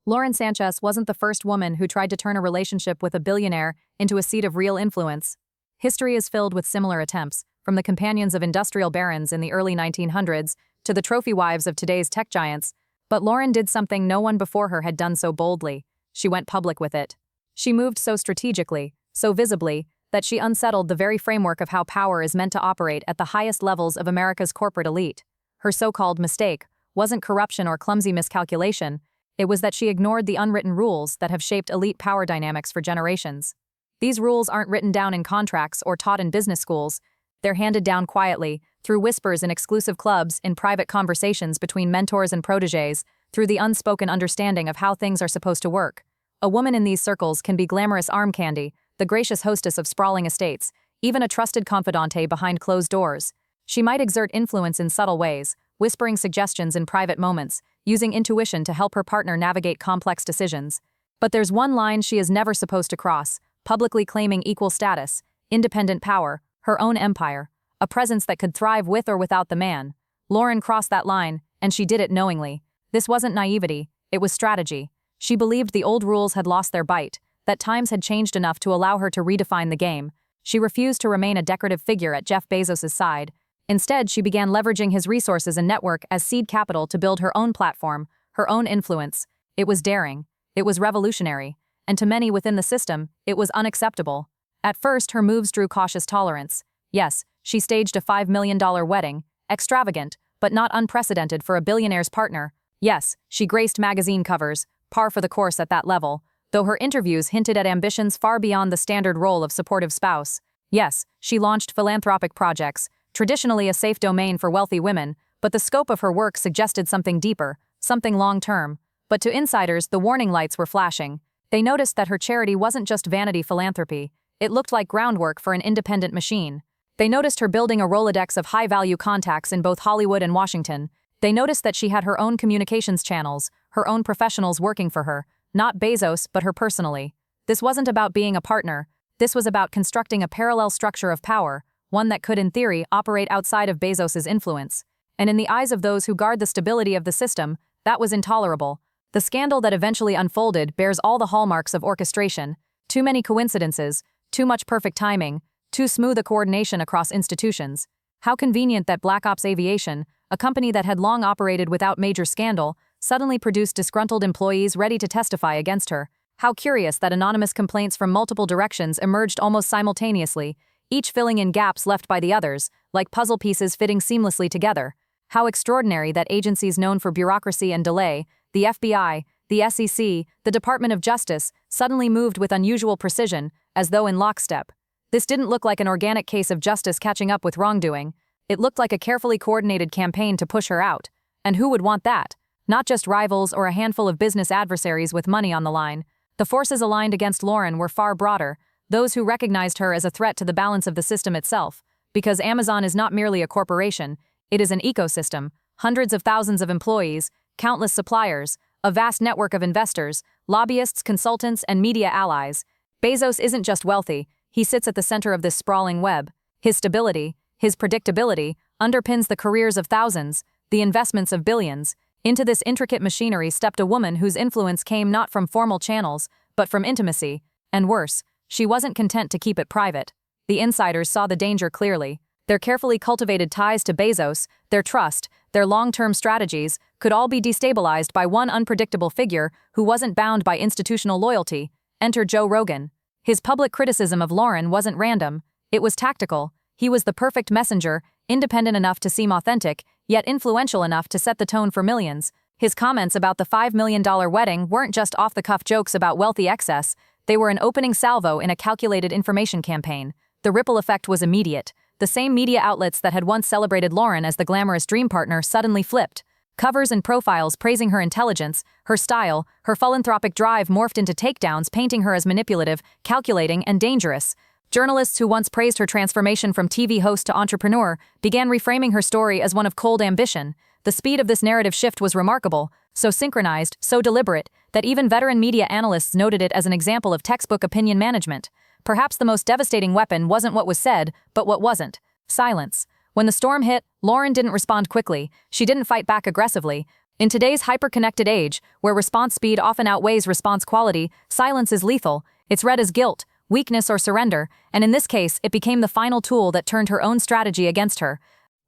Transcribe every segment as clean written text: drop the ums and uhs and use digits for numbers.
Lauren Sanchez wasn't the first woman who tried to turn a relationship with a billionaire into a seat of real influence. History is filled with similar attempts, from the companions of industrial barons in the early 1900s to the trophy wives of today's tech giants. But Lauren did something no one before her had done so boldly. She went public with it. She moved so strategically, so visibly, that she unsettled the very framework of how power is meant to operate at the highest levels of America's corporate elite. Her so-called mistake wasn't corruption or clumsy miscalculation. It was that she ignored the unwritten rules that have shaped elite power dynamics for generations. These rules aren't written down in contracts or taught in business schools. They're handed down quietly, through whispers in exclusive clubs, in private conversations between mentors and protégés, through the unspoken understanding of how things are supposed to work. A woman in these circles can be glamorous arm candy, the gracious hostess of sprawling estates, even a trusted confidante behind closed doors. She might exert influence in subtle ways, whispering suggestions in private moments, using intuition to help her partner navigate complex decisions. But there's one line she is never supposed to cross: publicly claiming equal status, independent power, her own empire, a presence that could thrive with or without the man. Lauren crossed that line, and she did it knowingly. This wasn't naivety, it was strategy. She believed the old rules had lost their bite, that times had changed enough to allow her to redefine the game. She refused to remain a decorative figure at Jeff Bezos' side. Instead, she began leveraging his resources and network as seed capital to build her own platform, her own influence. It was daring. It was revolutionary. And to many within the system, it was unacceptable. At first, her moves drew cautious tolerance. Yes, she staged a $5 million wedding, extravagant, but not unprecedented for a billionaire's partner. Yes, she graced magazine covers, par for the course at that level, though her interviews hinted at ambitions far beyond the standard role of supportive spouse. Yes, she launched philanthropic projects, traditionally a safe domain for wealthy women, but the scope of her work suggested something deeper, something long-term. But to insiders, the warning lights were flashing. They noticed that her charity wasn't just vanity philanthropy. It looked like groundwork for an independent machine. They noticed her building a Rolodex of high-value contacts in both Hollywood and Washington. They noticed that she had her own communications channels, her own professionals working for her, not Bezos, but her personally. This wasn't about being a partner. This was about constructing a parallel structure of power, one that could, in theory, operate outside of Bezos' influence. And in the eyes of those who guard the stability of the system, that was intolerable. The scandal that eventually unfolded bears all the hallmarks of orchestration: too many coincidences, too much perfect timing, too smooth a coordination across institutions. How convenient that Black Ops Aviation, a company that had long operated without major scandal, suddenly produced disgruntled employees ready to testify against her. How curious that anonymous complaints from multiple directions emerged almost simultaneously, each filling in gaps left by the others, like puzzle pieces fitting seamlessly together. How extraordinary that agencies known for bureaucracy and delay, the FBI, the SEC, the Department of Justice, suddenly moved with unusual precision, as though in lockstep. This didn't look like an organic case of justice catching up with wrongdoing. It looked like a carefully coordinated campaign to push her out. And who would want that? Not just rivals or a handful of business adversaries with money on the line. The forces aligned against Lauren were far broader, those who recognized her as a threat to the balance of the system itself. Because Amazon is not merely a corporation, it is an ecosystem, hundreds of thousands of employees, countless suppliers, a vast network of investors, lobbyists, consultants, and media allies. Bezos isn't just wealthy, he sits at the center of this sprawling web. His stability, his predictability, underpins the careers of thousands, the investments of billions. Into this intricate machinery stepped a woman whose influence came not from formal channels, but from intimacy. And worse, she wasn't content to keep it private. The insiders saw the danger clearly. Their carefully cultivated ties to Bezos, their trust, their long-term strategies, could all be destabilized by one unpredictable figure who wasn't bound by institutional loyalty. Enter Joe Rogan. His public criticism of Lauren wasn't random. It was tactical. He was the perfect messenger, independent enough to seem authentic, yet influential enough to set the tone for millions. His comments about the $5 million wedding weren't just off-the-cuff jokes about wealthy excess. They were an opening salvo in a calculated information campaign. The ripple effect was immediate. The same media outlets that had once celebrated Lauren as the glamorous dream partner suddenly flipped. Covers and profiles praising her intelligence, her style, her philanthropic drive morphed into takedowns painting her as manipulative, calculating, and dangerous. Journalists who once praised her transformation from TV host to entrepreneur began reframing her story as one of cold ambition. The speed of this narrative shift was remarkable, so synchronized, so deliberate, that even veteran media analysts noted it as an example of textbook opinion management. Perhaps the most devastating weapon wasn't what was said, but what wasn't. Silence. When the storm hit, Lauren didn't respond quickly. She didn't fight back aggressively. In today's hyper-connected age, where response speed often outweighs response quality, silence is lethal. It's read as guilt, weakness, or surrender, and in this case, it became the final tool that turned her own strategy against her.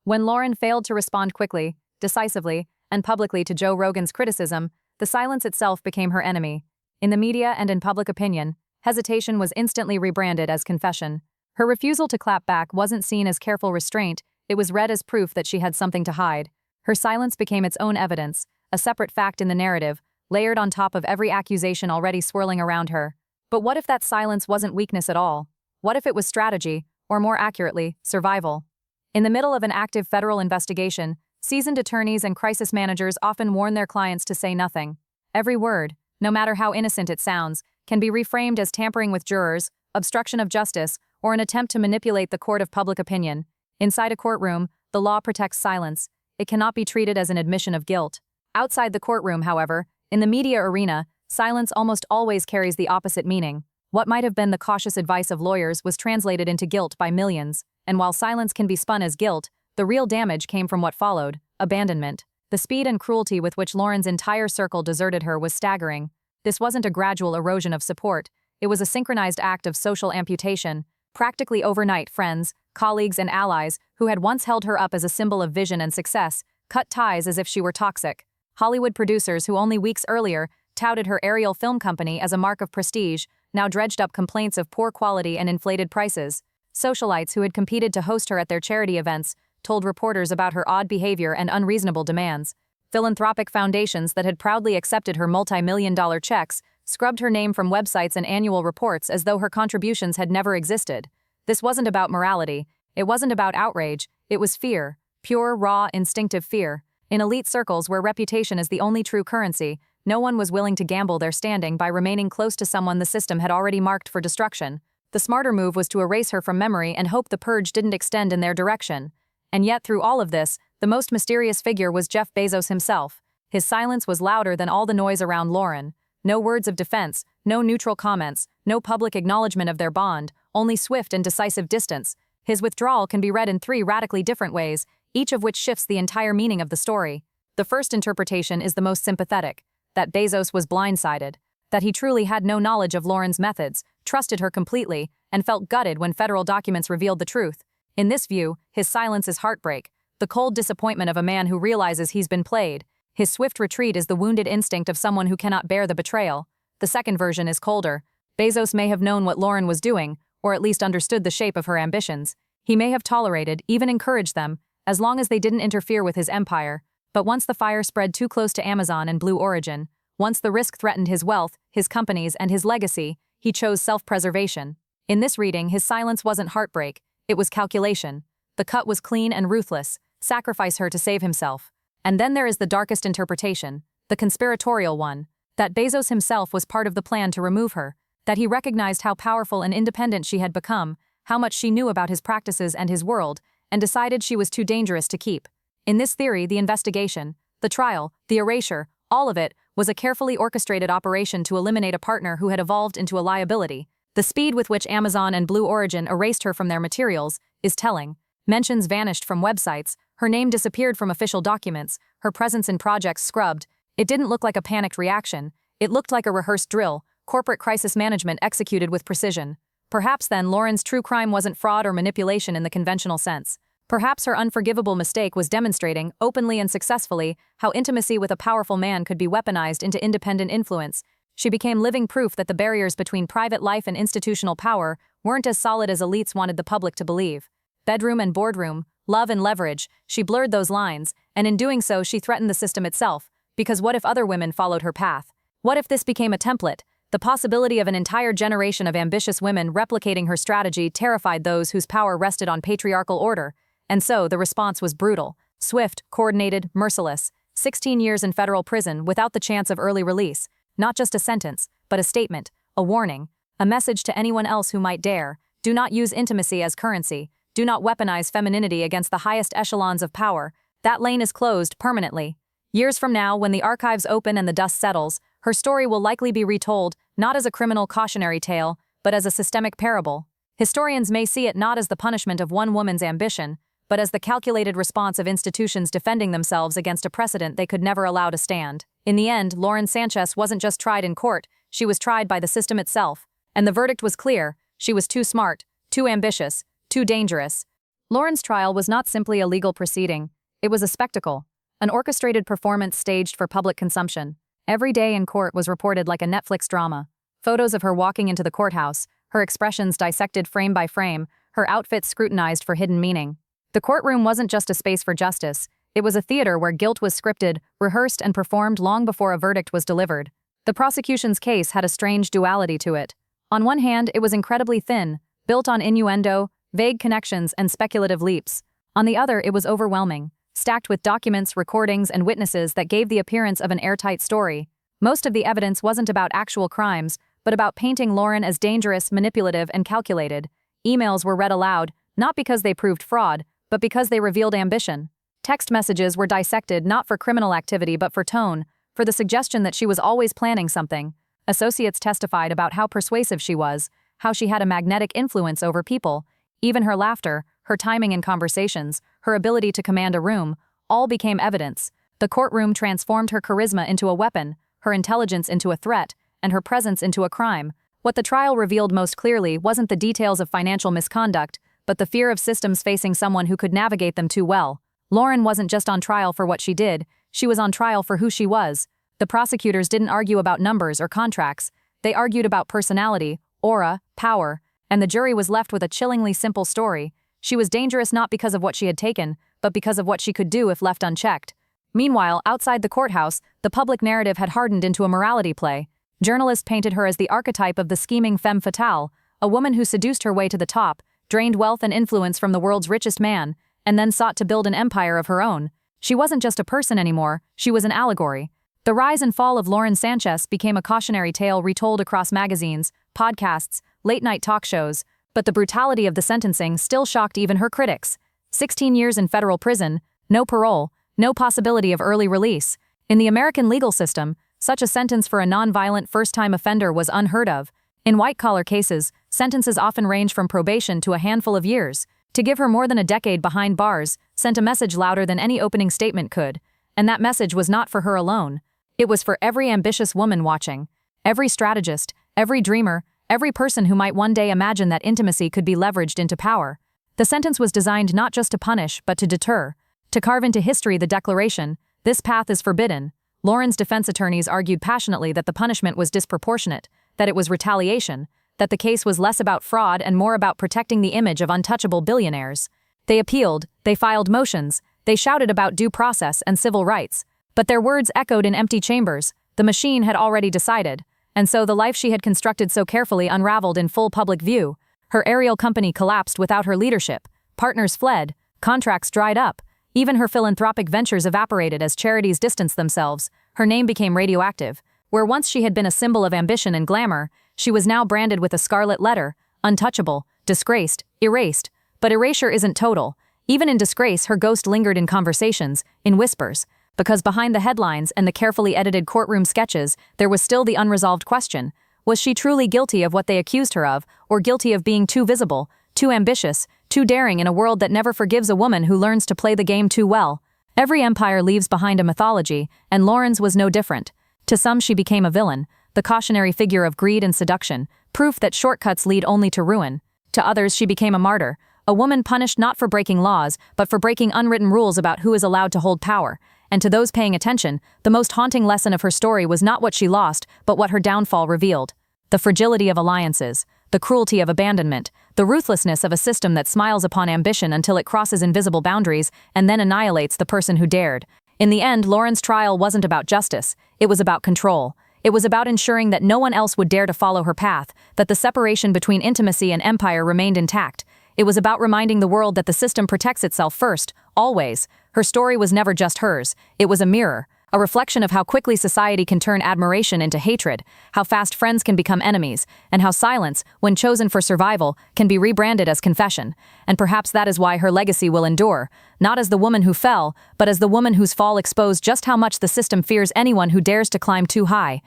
When Lauren failed to respond quickly, decisively, and publicly to Joe Rogan's criticism, the silence itself became her enemy. In the media and in public opinion, hesitation was instantly rebranded as confession. Her refusal to clap back wasn't seen as careful restraint, it was read as proof that she had something to hide. Her silence became its own evidence, a separate fact in the narrative, layered on top of every accusation already swirling around her. But what if that silence wasn't weakness at all? What if it was strategy, or more accurately, survival? In the middle of an active federal investigation, seasoned attorneys and crisis managers often warn their clients to say nothing. Every word, no matter how innocent it sounds, can be reframed as tampering with jurors, obstruction of justice, or an attempt to manipulate the court of public opinion. Inside a courtroom, the law protects silence. It cannot be treated as an admission of guilt. Outside the courtroom, however, in the media arena, silence almost always carries the opposite meaning. What might have been the cautious advice of lawyers was translated into guilt by millions, and while silence can be spun as guilt, the real damage came from what followed: abandonment. The speed and cruelty with which Lauren's entire circle deserted her was staggering. This wasn't a gradual erosion of support, it was a synchronized act of social amputation. Practically overnight, friends, colleagues, and allies who had once held her up as a symbol of vision and success cut ties as if she were toxic. Hollywood producers who only weeks earlier touted her aerial film company as a mark of prestige now dredged up complaints of poor quality and inflated prices. Socialites who had competed to host her at their charity events told reporters about her odd behavior and unreasonable demands. Philanthropic foundations that had proudly accepted her multi-million-dollar checks scrubbed her name from websites and annual reports as though her contributions had never existed. This wasn't about morality. It wasn't about outrage. It was fear. Pure, raw, instinctive fear. In elite circles where reputation is the only true currency, no one was willing to gamble their standing by remaining close to someone the system had already marked for destruction. The smarter move was to erase her from memory and hope the purge didn't extend in their direction. And yet, through all of this, the most mysterious figure was Jeff Bezos himself. His silence was louder than all the noise around Lauren. No words of defense, no neutral comments, no public acknowledgement of their bond, only swift and decisive distance. His withdrawal can be read in three radically different ways, each of which shifts the entire meaning of the story. The first interpretation is the most sympathetic: that Bezos was blindsided, that he truly had no knowledge of Lauren's methods, trusted her completely, and felt gutted when federal documents revealed the truth. In this view, his silence is heartbreak, the cold disappointment of a man who realizes he's been played. His swift retreat is the wounded instinct of someone who cannot bear the betrayal. The second version is colder. Bezos may have known what Lauren was doing, or at least understood the shape of her ambitions. He may have tolerated, even encouraged them, as long as they didn't interfere with his empire. But once the fire spread too close to Amazon and Blue Origin, once the risk threatened his wealth, his companies, and his legacy, he chose self-preservation. In this reading, his silence wasn't heartbreak, it was calculation. The cut was clean and ruthless: sacrifice her to save himself. And then there is the darkest interpretation, the conspiratorial one, that Bezos himself was part of the plan to remove her, that he recognized how powerful and independent she had become, how much she knew about his practices and his world, and decided she was too dangerous to keep. In this theory, the investigation, the trial, the erasure, all of it was a carefully orchestrated operation to eliminate a partner who had evolved into a liability. The speed with which Amazon and Blue Origin erased her from their materials is telling. Mentions vanished from websites, her name disappeared from official documents, her presence in projects scrubbed. It didn't look like a panicked reaction. It looked like a rehearsed drill, corporate crisis management executed with precision. Perhaps then Lauren's true crime wasn't fraud or manipulation in the conventional sense. Perhaps her unforgivable mistake was demonstrating, openly and successfully, how intimacy with a powerful man could be weaponized into independent influence. She became living proof that the barriers between private life and institutional power weren't as solid as elites wanted the public to believe. Bedroom and boardroom, love and leverage, she blurred those lines, and in doing so she threatened the system itself, because what if other women followed her path? What if this became a template? The possibility of an entire generation of ambitious women replicating her strategy terrified those whose power rested on patriarchal order, and so the response was brutal, swift, coordinated, merciless. 16 years in federal prison without the chance of early release. Not just a sentence, but a statement, a warning, a message to anyone else who might dare. Do not use intimacy as currency. Do not weaponize femininity against the highest echelons of power. That lane is closed permanently. Years from now, when the archives open and the dust settles, her story will likely be retold, not as a criminal cautionary tale, but as a systemic parable. Historians may see it not as the punishment of one woman's ambition, but as the calculated response of institutions defending themselves against a precedent they could never allow to stand. In the end, Lauren Sanchez wasn't just tried in court, she was tried by the system itself. And the verdict was clear: she was too smart, too ambitious, too dangerous. Lauren's trial was not simply a legal proceeding, it was a spectacle, an orchestrated performance staged for public consumption. Every day in court was reported like a Netflix drama. Photos of her walking into the courthouse, her expressions dissected frame by frame, her outfits scrutinized for hidden meaning. The courtroom wasn't just a space for justice, it was a theater where guilt was scripted, rehearsed, and performed long before a verdict was delivered. The prosecution's case had a strange duality to it. On one hand, it was incredibly thin, built on innuendo, vague connections, and speculative leaps. On the other, it was overwhelming, stacked with documents, recordings, and witnesses that gave the appearance of an airtight story. Most of the evidence wasn't about actual crimes, but about painting Lauren as dangerous, manipulative, and calculated. Emails were read aloud, not because they proved fraud, but because they revealed ambition. Text messages were dissected not for criminal activity but for tone, for the suggestion that she was always planning something. Associates testified about how persuasive she was, how she had a magnetic influence over people. Even her laughter, her timing in conversations, her ability to command a room, all became evidence. The courtroom transformed her charisma into a weapon, her intelligence into a threat, and her presence into a crime. What the trial revealed most clearly wasn't the details of financial misconduct, but the fear of systems facing someone who could navigate them too well. Lauren wasn't just on trial for what she did, she was on trial for who she was. The prosecutors didn't argue about numbers or contracts, they argued about personality, aura, power, and the jury was left with a chillingly simple story. She was dangerous not because of what she had taken, but because of what she could do if left unchecked. Meanwhile, outside the courthouse, the public narrative had hardened into a morality play. Journalists painted her as the archetype of the scheming femme fatale, a woman who seduced her way to the top, drained wealth and influence from the world's richest man, and then sought to build an empire of her own. She wasn't just a person anymore, she was an allegory. The rise and fall of Lauren Sanchez became a cautionary tale retold across magazines, podcasts, late-night talk shows, but the brutality of the sentencing still shocked even her critics. 16 years in federal prison, no parole, no possibility of early release. In the American legal system, such a sentence for a non-violent first-time offender was unheard of. In white-collar cases, sentences often range from probation to a handful of years. To give her more than a decade behind bars sent a message louder than any opening statement could, and that message was not for her alone. It was for every ambitious woman watching, every strategist, every dreamer, every person who might one day imagine that intimacy could be leveraged into power. The sentence was designed not just to punish, but to deter, to carve into history the declaration, "This path is forbidden." Lauren's defense attorneys argued passionately that the punishment was disproportionate, that it was retaliation, that the case was less about fraud and more about protecting the image of untouchable billionaires. They appealed, they filed motions, they shouted about due process and civil rights. But their words echoed in empty chambers. The machine had already decided, and so the life she had constructed so carefully unraveled in full public view. Her aerial company collapsed without her leadership. Partners fled, contracts dried up. Even her philanthropic ventures evaporated as charities distanced themselves. Her name became radioactive. Where once she had been a symbol of ambition and glamour, she was now branded with a scarlet letter: untouchable, disgraced, erased. But erasure isn't total. Even in disgrace, her ghost lingered in conversations, in whispers. Because behind the headlines and the carefully edited courtroom sketches, there was still the unresolved question: was she truly guilty of what they accused her of, or guilty of being too visible, too ambitious, too daring in a world that never forgives a woman who learns to play the game too well? Every empire leaves behind a mythology, and Lauren's was no different. To some she became a villain, the cautionary figure of greed and seduction, proof that shortcuts lead only to ruin. To others she became a martyr, a woman punished not for breaking laws, but for breaking unwritten rules about who is allowed to hold power. And to those paying attention, the most haunting lesson of her story was not what she lost, but what her downfall revealed. The fragility of alliances, the cruelty of abandonment, the ruthlessness of a system that smiles upon ambition until it crosses invisible boundaries and then annihilates the person who dared. In the end, Lauren's trial wasn't about justice, it was about control. It was about ensuring that no one else would dare to follow her path, that the separation between intimacy and empire remained intact. It was about reminding the world that the system protects itself first, always. Her story was never just hers, it was a mirror, a reflection of how quickly society can turn admiration into hatred, how fast friends can become enemies, and how silence, when chosen for survival, can be rebranded as confession. And perhaps that is why her legacy will endure, not as the woman who fell, but as the woman whose fall exposed just how much the system fears anyone who dares to climb too high.